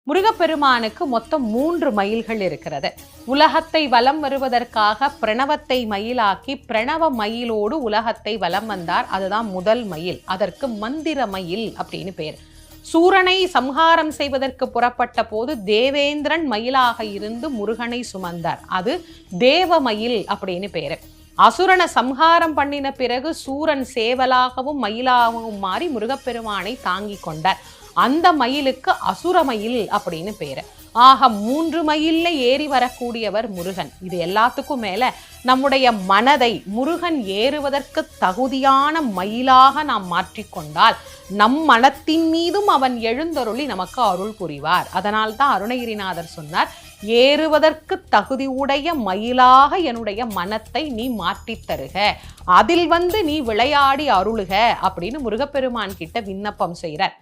முருகப்பெருமானுக்கு மொத்தம் 3 மயில்கள் இருக்கிறது. உலகத்தை வலம் வருவதற்காக பிரணவத்தை மயிலாக்கி பிரணவ மயிலோடு உலகத்தை வலம் வந்தார். அதுதான் முதல் மயில். அதற்கு மந்திர மயில் அப்படின்னு பேர். சூரனை சம்ஹாரம் செய்வதற்கு புறப்பட்ட போது தேவேந்திரன் மயிலாக இருந்து முருகனை சுமந்தார். அது தேவமயில் அப்படின்னு பேரு. அசுரனை சம்ஹாரம் பண்ணின பிறகு சூரன் சேவலாகவும் மயிலாகவும் மாறி முருகப்பெருமானை தாங்கி கொண்டார். அந்த மயிலுக்கு அசுரமயில் அப்படின்னு பேரு. ஆக 3 மயில்ல ஏறி வரக்கூடியவர் முருகன். இது எல்லாத்துக்கும் மேல நம்முடைய மனதை முருகன் ஏறுவதற்கு தகுதியான மயிலாக நாம் மாற்றிக்கொண்டால் நம் மனத்தின் மீதும் அவன் எழுந்தருளி நமக்கு அருள் புரிவார். அதனால்தான் அருணகிரிநாதர் சொன்னார், ஏறுவதற்கு தகுதியுடைய மயிலாக என்னுடைய மனத்தை நீ மாற்றித் தருக, அதில் நீ விளையாடி அருளுக அப்படின்னு முருகப்பெருமான் கிட்ட விண்ணப்பம் செய்கிறார்.